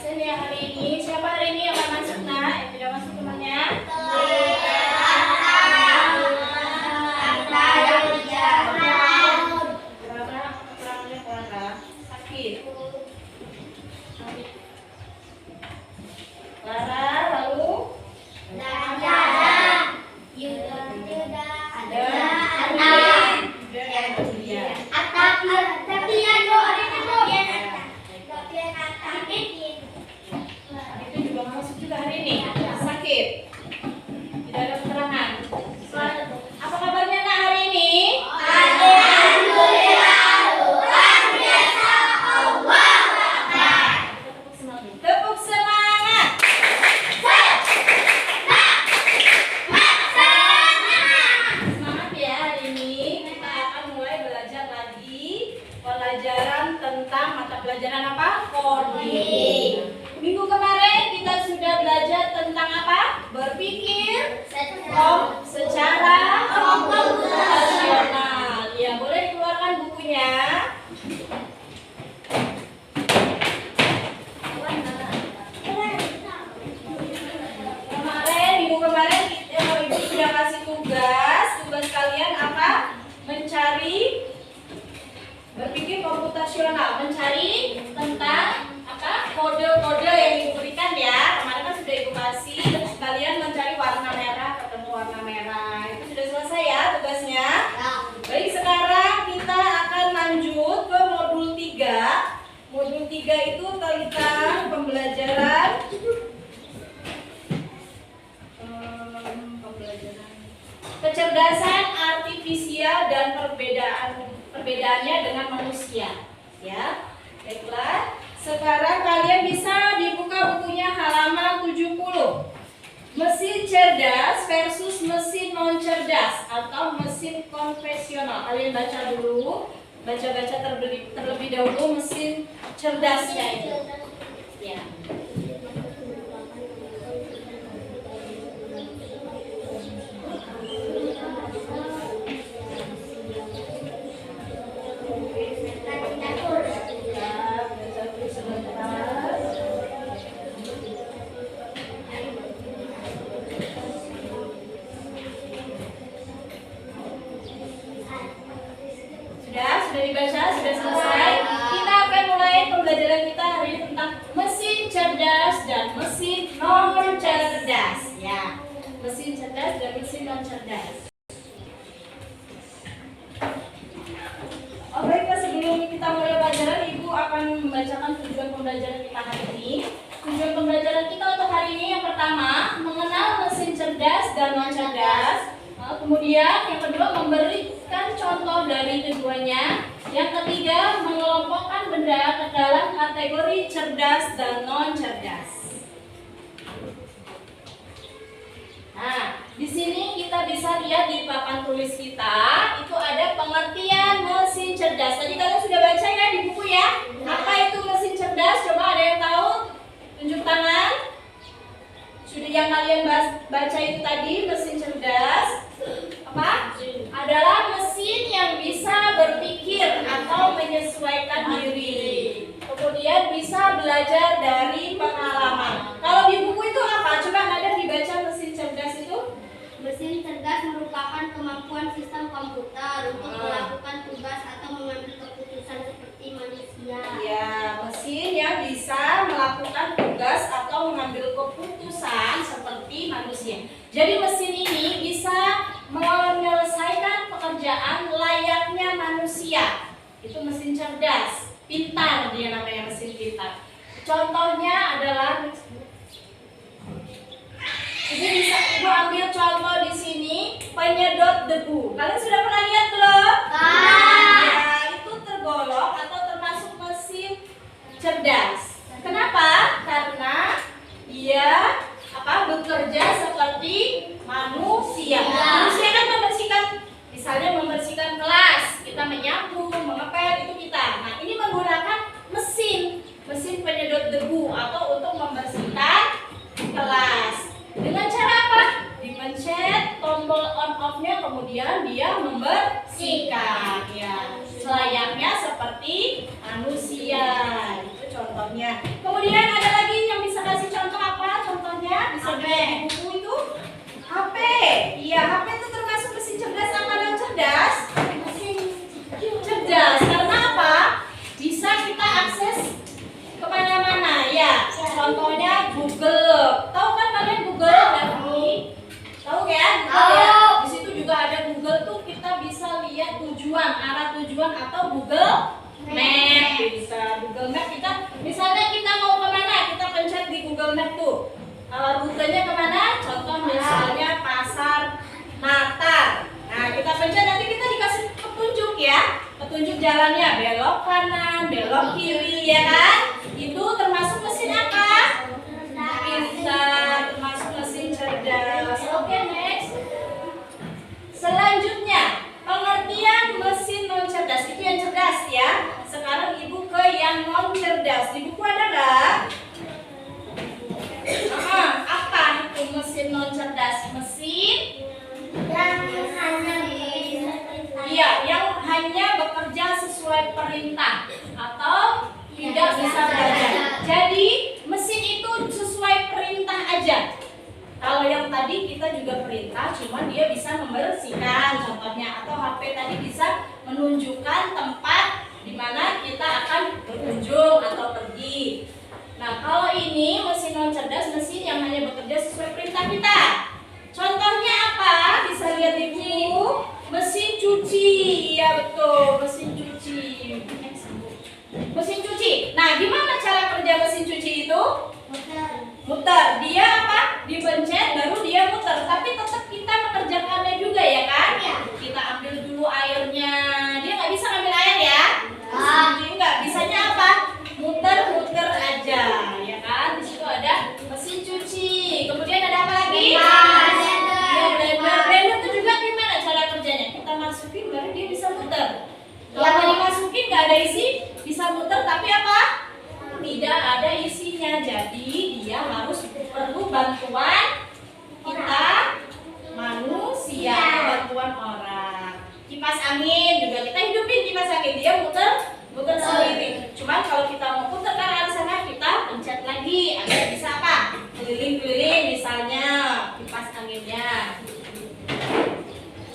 absen ya hari ini. Siapa hari ini yang akan masuk nak? Yang tidak masuk temannya? Sakit. Clara, lalu? Itu juga masuk juga hari ini. Sakit. Tidak ada keterangan. Apa kabarnya nak hari ini? Tepuk semangat. Semangat ya, hari ini kita akan mulai belajar lagi pelajaran tentang mata pelajaran apa? Coding. Minggu kemarin kita sudah belajar tentang apa? Berpikir secara komputasional. Ya, boleh dikeluarkan bukunya. Minggu kemarin ibu sudah kasih tugas kalian apa? Mencari berpikir komputasional, mencari tentang apa? Kode-kode yang ibu berikan ya. Kemarin kan sudah ibu kasih, terus kalian mencari warna merah, ketemu warna merah. Itu sudah selesai ya tugasnya. Baik, sekarang kita akan lanjut ke modul 3. Modul 3 itu tentang pembelajaran kecerdasan artifisial dan perbedaannya dengan manusia. Ya, baiklah. Sekarang kalian bisa dibuka bukunya halaman 70. Mesin cerdas versus mesin non cerdas atau mesin konvensional. Kalian baca dulu, baca-baca terlebih dahulu mesin cerdasnya itu. Ya. Sudah dibaca, sudah selesai. Kita akan mulai pembelajaran kita hari ini tentang mesin cerdas dan mesin non cerdas. Ya, mesin cerdas dan mesin non cerdas. Oh baiklah, sebelum kita mulai pelajaran, ibu akan membacakan tujuan pembelajaran kita hari ini. Tujuan pembelajaran kita untuk hari ini yang pertama, mengenal mesin cerdas dan non cerdas. Kemudian yang kedua, memberikan contoh dari keduanya. Yang ketiga, mengelompokkan benda ke dalam kategori cerdas dan non cerdas. Nah, di sini kita bisa lihat di papan tulis kita itu ada pengertian mesin cerdas. Tadi kalian sudah baca ya di buku ya. Apa itu mesin cerdas? Coba ada yang tahu? Tunjuk tangan. Sudah yang kalian baca itu tadi mesin cerdas apa? Adalah mesin yang bisa berpikir atau menyesuaikan diri. Kemudian bisa belajar dari pengalaman. Kalau di buku itu apa? Coba ada dibaca mesin cerdas itu. Mesin cerdas merupakan kemampuan sistem komputer untuk melakukan tugas atau mengambil keputusan seperti manusia. Ya, mesin yang bisa melakukan tugas atau mengambil keputusan seperti manusia. Jadi mesin ini bisa menyelesaikan pekerjaan layaknya manusia. Itu mesin cerdas, pintar dia namanya, mesin pintar. Contohnya adalah ini bisa ibu ambil contoh di sini, penyedot debu. Kalian sudah pernah lihat belum? Ya, itu tergolong atau termasuk mesin cerdas. Kenapa? Karena dia bekerja seperti manusia. Manusia kan membersihkan, misalnya membersihkan kelas, kita menyapu, mengepel, itu kita. Nah, ini menggunakan mesin penyedot debu atau untuk membersihkan kelas. Dengan cara apa? Dipencet tombol on off-nya, kemudian dia membersihkan. Ya, selayaknya seperti manusia. Itu contohnya. Kemudian ada lagi Ya, HP itu termasuk mesin cerdas apa non cerdas? Cerdas. Karena apa? Bisa kita akses kemana-mana ya. Contohnya Google. Tahu kan kalian Google Davi? Tahu ya? Google ya. Di situ juga ada Google tuh kita bisa lihat tujuan, arah tujuan atau Google Map. Bisa Google Map kita. Misalnya kita mau kemana? Kita pencet di Google Map tuh. Rutenya kemana? Contoh misalnya Pasar Natar. Nah kita pencet nanti kita dikasih petunjuk ya. Petunjuk jalannya belok kanan, belok kiri ya kan? Itu termasuk mesin apa? Pintar, termasuk mesin cerdas. Oke, next. Selanjutnya, pengertian mesin non cerdas itu yang cerdas ya. Sekarang ibu ke yang non cerdas. Di buku ada nggak? Apa itu mesin non cerdas? Mesin yang hanya bekerja sesuai perintah atau tidak bisa belajar. Jadi mesin itu sesuai perintah aja. Kalau yang tadi kita juga perintah, cuma dia bisa membersihkan contohnya, atau HP tadi bisa menunjukkan tempat di mana kita akan berkunjung atau pergi. Nah kalau ini mesin non cerdas, mesin yang hanya bekerja sesuai perintah kita. Contohnya apa? Bisa lihat di buku. Mesin cuci, iya betul, mesin cuci. Mesin cuci. Nah, gimana cara kerja mesin cuci itu? Muter. Dia apa? Dipencet, baru dia muter. Tapi tetap kita mengerjakannya juga ya kan? Ya. Kita ambil dulu airnya. Dia nggak bisa ambil air ya? Enggak. Bisanya apa? Muter-muter aja, ya kan? Di situ ada mesin cuci. Kemudian ada apa lagi? Blender. Blender itu juga gimana cara kerjanya? Kita masukin baru dia bisa muter. Kalau dimasukin nggak ada isi, bisa muter tapi apa? Tidak ada isinya. Jadi dia harus perlu bantuan kita manusia, bantuan orang. Kipas angin juga kita hidupin kipas angin, dia muter sendiri. Cuman kalau kita mau putar ke arah sana kita pencet lagi agar bisa apa? Keliling-keliling misalnya kipas anginnya.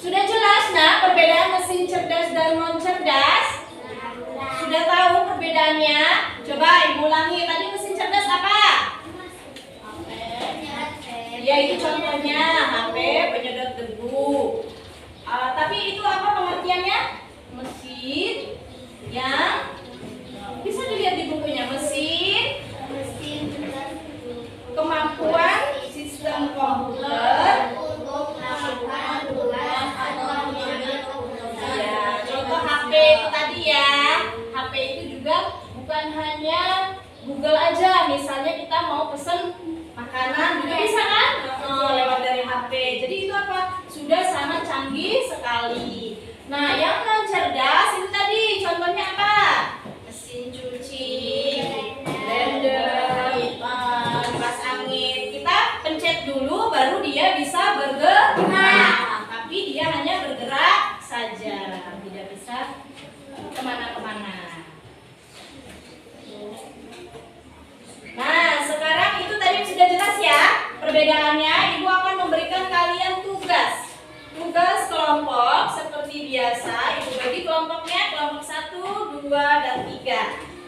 Sudah jelas nah perbedaan mesin cerdas dan non cerdas? Sudah tahu perbedaannya? Coba ibu ulangi, tadi mesin cerdas apa? Ya itu contohnya HP penyedot debu. Tapi itu apa pengertiannya? Mesin yang bisa dilihat di bukunya, mesin kemampuan sistem komputer. Contoh HP itu tadi ya. HP itu juga bukan hanya Google aja. Misalnya kita mau pesen makanan juga bisa kan? Lewat dari HP. Jadi itu apa? Sudah sangat canggih sekali. Nah, yang non cerdas itu tadi contohnya apa? Mesin cuci, blender, kipas angin. Kita pencet dulu baru dia bisa bergerak. Tapi dia hanya bergerak saja, tidak bisa kemana-kemana. Nah, sekarang itu tadi sudah jelas ya perbedaannya. Ibu akan memberikan kalian tugas kelompok seperti biasa. Ibu bagi kelompoknya kelompok 1, 2, dan 3.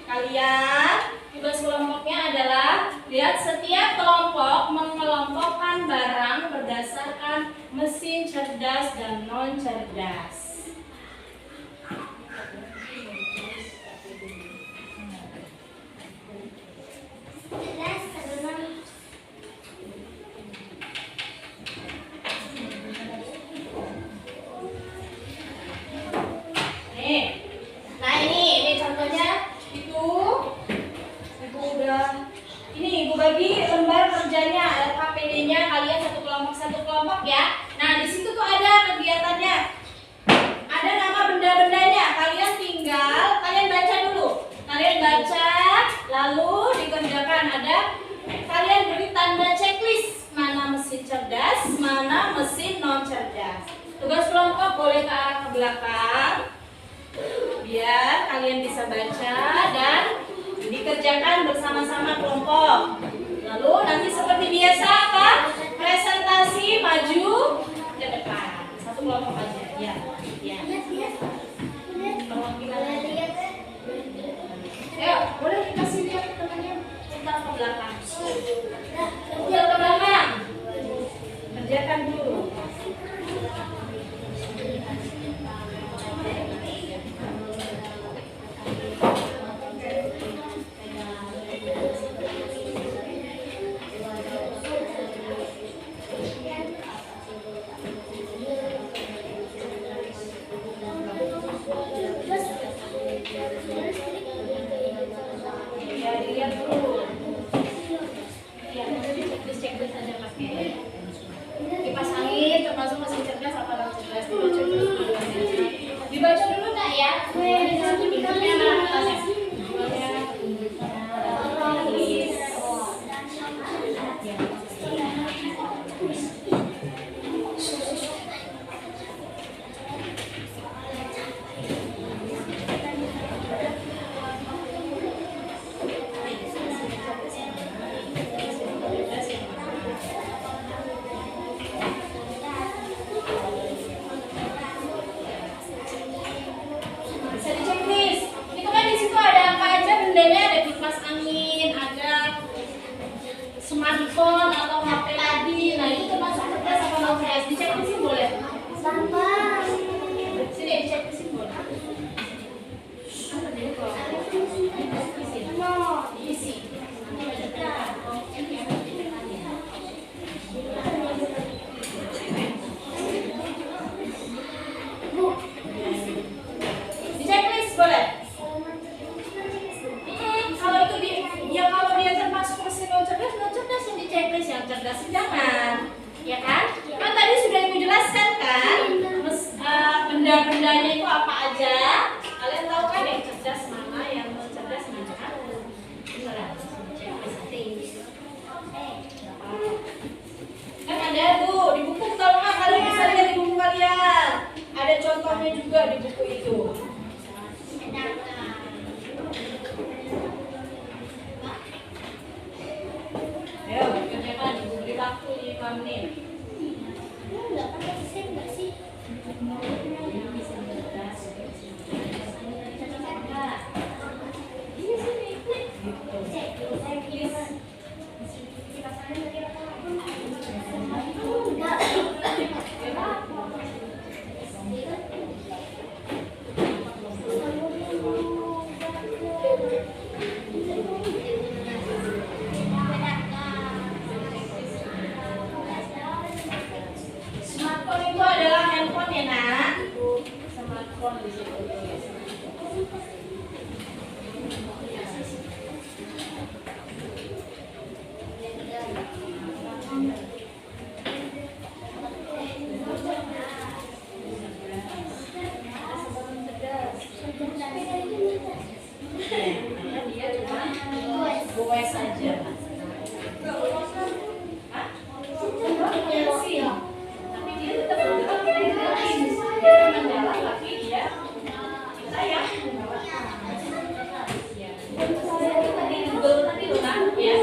Kalian tugas kelompoknya adalah lihat setiap kelompok mengelompokkan barang berdasarkan mesin cerdas dan non cerdas. Nah ini contohnya itu ibu udah ini ibu bagi lembar kerjanya, ada KPD-nya kalian satu kelompok ya. Nah di situ tuh ada kegiatannya, ada nama benda-bendanya. Kalian baca dulu, lalu dikerjakan. Ada kalian beri tanda checklist mana mesin cerdas, mana mesin non cerdas. Tugas kelompok boleh ke arah ke belakang biar kalian bisa baca dan dikerjakan bersama-sama kelompok. Lalu nanti seperti biasa apa? Presentasi maju ke depan. kelompok aja. Ya, ya. Perwakilan aja. Ayo, boleh dikasih lihat temannya putar ke belakang. Putar ke belakang. Kerjakan dulu. Ya, dilihat dulu. Ya, checklist aja pakai. Kipas angin termasuk mesin cerdas apa non cerdas, dibaca dulu. Dibaca dulu nak ya. Bentuknya mana atasnya? Bisa dicek nih. Itu kan di situ ada apa aja bendanya, ada kipas angin, ada smartphone atau HP tadi. Nah, itu termasuk cerdas apa non cerdas? Dicek di sini boleh. Sini dicek di sini boleh. Isi. Di checklist boleh. Kalau itu kalau dia termasuk mesin non cerdas yang di checklist, yang cerdas jangan, ya kan? Kan tadi sudah ibu jelaskan kan, benda-bendanya itu apa aja. Kalian tahu kan yang cerdas mana, yang non cerdas mana? Kan ada tuh di buku, kalau nggak kalian bisa lihat di buku kalian. Ada contohnya juga di buku itu. Ayo kerjakan, diberi waktu 5 menit. Smartphone itu adalah handphone ya nak. Smartphone di situ. Dia cuma goes saja. Hah? Sih. Tapi dia tetap bergerak. Dia mendalam tapi dia kita ya. Tadi Google tadi loh kan ya.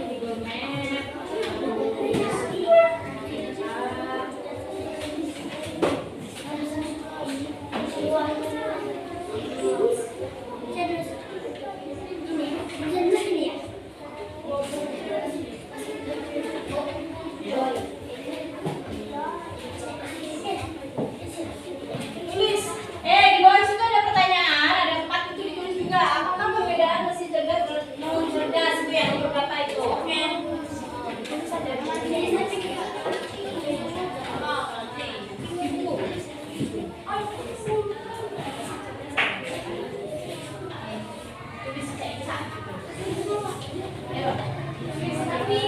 Google Map. Tulis. Di bawah situ ada pertanyaan, ada 4 itu ditulis juga. Apakah perbedaan mesin cerdas dan non cerdas itu yang berkata itu? Oke. Tulis saja. Di buku. Tulis kayak satu. Ayo. Tulis tapi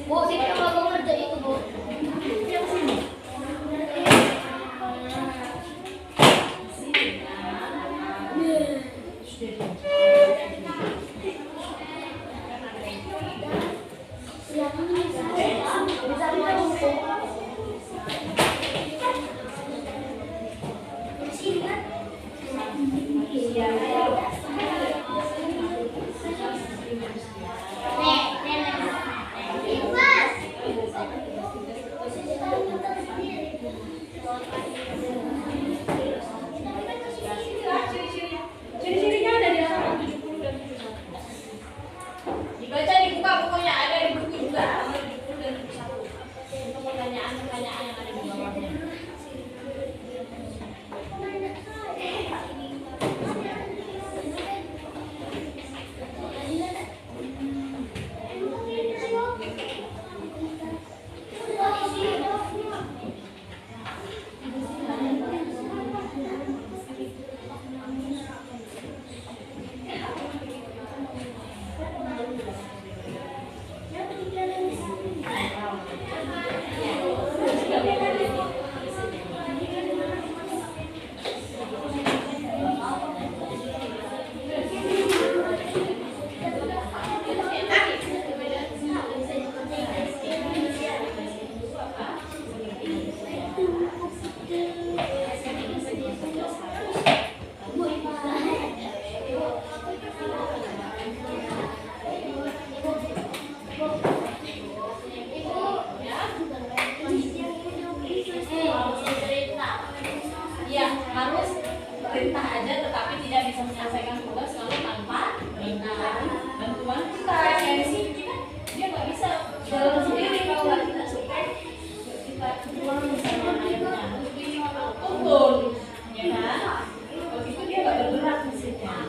Bu, Siti nggak mau kerja itu, Bu. Yang sini. Ciri-cirinya ada di halaman 70 dan 71. Dibaca, dibuka bukunya, ada di buku juga halaman 70 dan 71. Untuk pertanyaan-pertanyaan yang ada di bawahnya. Iya, harus perintah aja tetapi tidak bisa menyelesaikan tugas kalau tanpa bantuan kita. Dari sini kan dia nggak bisa jalan sendiri kalau nggak kita support, kita bersama ayahnya. Turun, ya kan? Kalau gitu dia nggak bergerak mesinnya.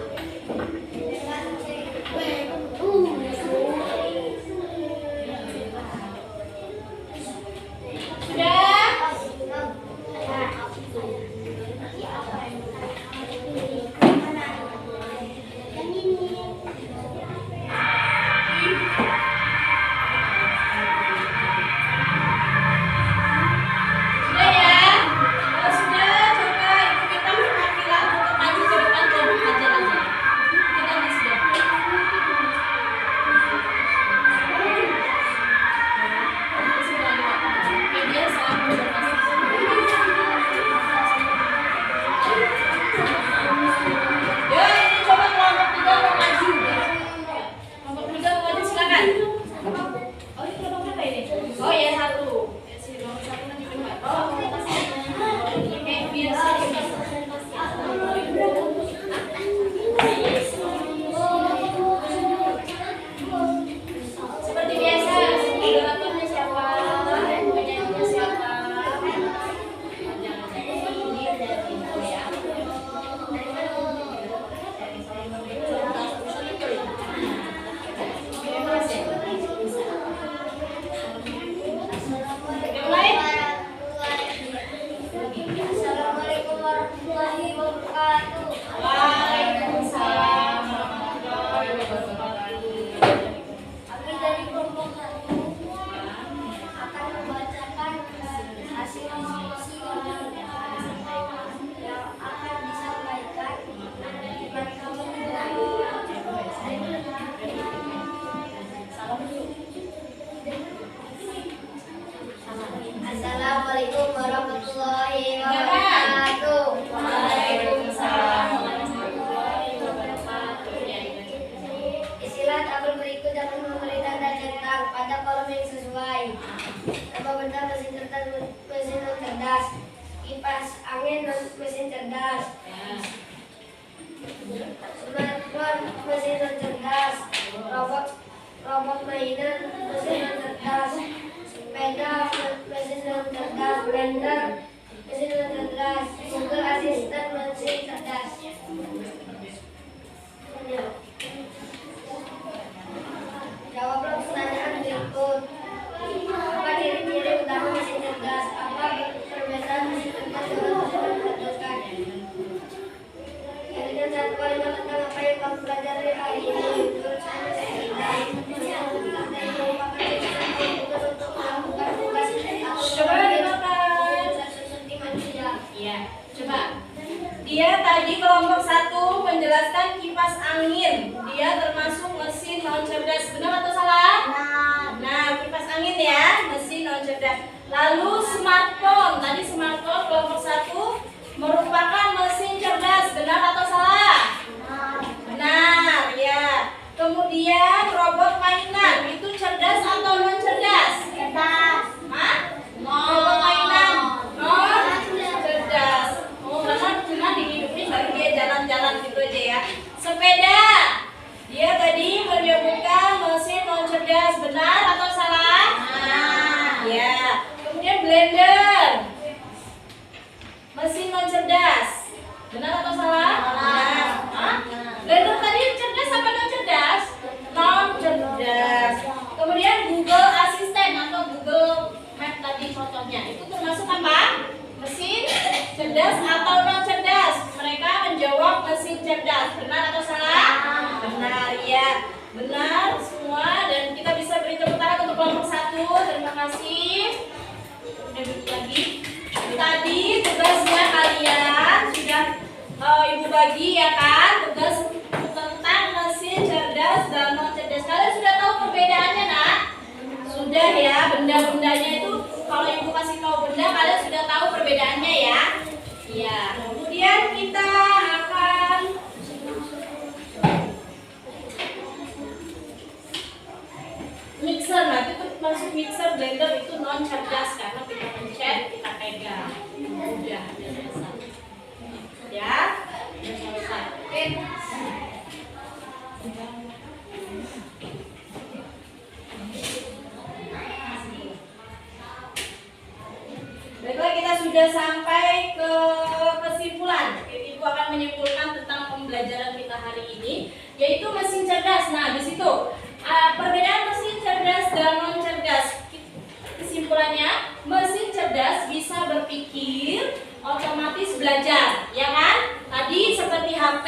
Assalamualaikum warahmatullahi wabarakatuh. Waalaikumsalam warahmatullahi wabarakatuh. Istilah tabel berikut dapat memberi tanda centang pada kolom yang sesuai. Nama benda mesin kertas, mesin non cerdas, kipas angin non mesin cerdas, smartphone mesin non cerdas, robot mainan mesin non cerdas, sepeda mesin non cerdas, blender mesin non cerdas, Google Assistant mesin cerdas. Jawablah pertanyaan berikut. Apa ciri-ciri utama mesin cerdas? Apa perbedaan mesin cerdas dengan mesin non cerdas? Jadikan satu kalimat tentang apa yang kamu pelajari hari ini. Menurut saya mesin cerdas merupakan sistem komputer Lalu smartphone. Tadi smartphone kelompok 1 merupakan mesin cerdas. Benar atau salah? Benar, ya. Kemudian robot mainan itu cerdas atau non cerdas? Cerdas. Hah? Robot mainan non cerdas. Oh, karena cuma dihidupin baru dia jalan-jalan gitu aja ya. Sepeda. Dia tadi menyebutkan mesin non cerdas. Benar atau salah? Ya. Kemudian blender. Mesin non cerdas. Benar atau salah? Benar. Hah? Blender tadi cerdas apa non cerdas? Non cerdas. Kemudian Google Assistant atau Google Map tadi contohnya. Itu termasuk apa? Mesin cerdas atau non cerdas? Mereka menjawab mesin cerdas. Benar atau salah? Benar, ya. Benar semua, dan kita bisa beri tepuk tangan untuk kelompok 1. Terima kasih. Udah duduk lagi. Tadi tugasnya kalian sudah Ibu bagi ya kan, tugas tentang mesin cerdas dan non cerdas. Kalian sudah tahu perbedaannya, nak? Sudah ya, benda-bendanya itu kalau Ibu kasih tahu benda, kalian sudah tahu perbedaannya ya. Iya. Kemudian kita akan mixer. Nah, itu masuk mixer, blender itu non cerdas karena kita pencet, kita pegang. Udah, biasa. Ya, udah selesai. Oke. Baiklah, kita sudah sampai ke kesimpulan. Ibu akan menyimpulkan tentang pembelajaran kita hari ini, yaitu mesin cerdas. Nah, di situ perbedaan mesin cerdas dan non cerdas. Kesimpulannya, mesin cerdas bisa berpikir, otomatis belajar, ya kan? Tadi seperti HP,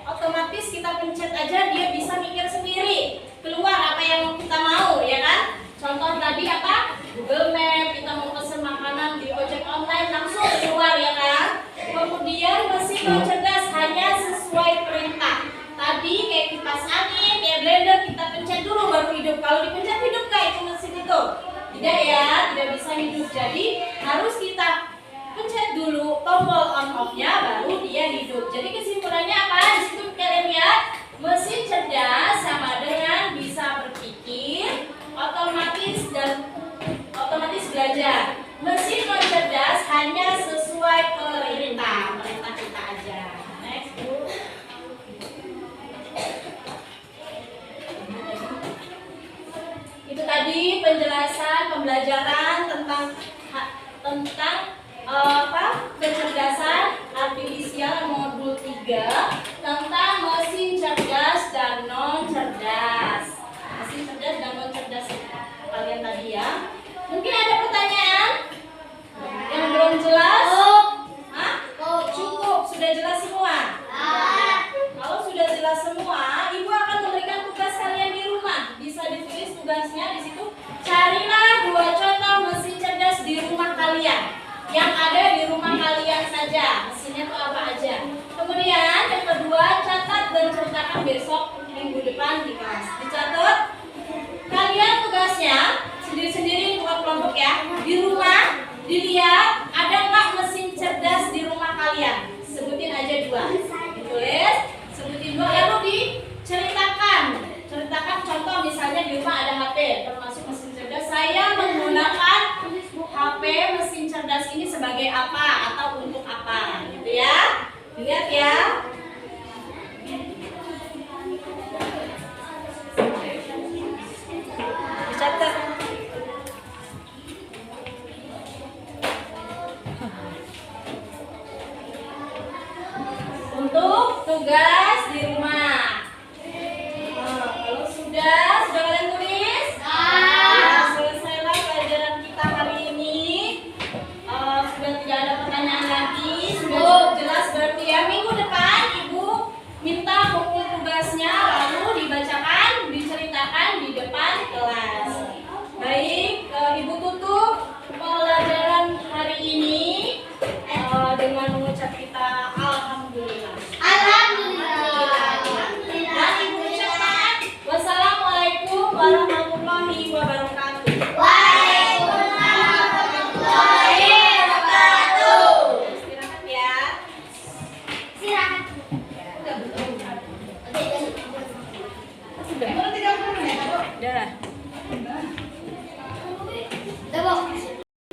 otomatis kita pencet aja dia bisa mikir sendiri, keluar apa yang kita mau, ya kan? Contoh tadi apa? Google Map, kita mau pesen makanan di ojek online langsung keluar, ya kan? Kemudian mesin non cerdas hanya sesuai perintah. Tadi kayak kipas angin, kayak blender, kita pencet dulu baru hidup. Kalau dipencet hidup nggak itu mesin itu? Tidak ya, tidak bisa hidup. Jadi harus kita pencet dulu tombol on off-nya baru dia hidup. Jadi kesimpulannya apa? Di situ kalian lihat, mesin cerdas sama dengan bisa berpikir, otomatis belajar. Mesin non cerdas hanya sesuai perintah kita aja. Next. Itu tadi penjelasan pembelajaran tentang kecerdasan artifisial modul 3 tentang mesin cerdas dan non cerdas. Mesin cerdas dan non cerdas kalian tadi ya. Mungkin ada pertanyaan yang belum jelas? Hah? Cukup, sudah jelas semua? Kalau sudah jelas semua, Ibu akan memberikan tugas kalian di rumah. Bisa ditulis tugasnya di situ. Carilah 2 contoh mesin cerdas di rumah kalian. Yang ada di rumah kalian saja. Mesinnya itu apa aja. Kemudian yang kedua, catat dan ceritakan besok minggu depan di kelas. Dicatat. Kalian tugasnya sendiri-sendiri buat kelompok ya. Di rumah dilihat ada nggak mesin cerdas di rumah kalian. Sebutin aja 2. Ditulis. Sebutin 2 lalu diceritakan. Ceritakan contoh misalnya di rumah ada HP termasuk mesin cerdas. Saya menggunakan HP mesin cerdas ini sebagai apa atau untuk apa gitu ya. Dilihat ya.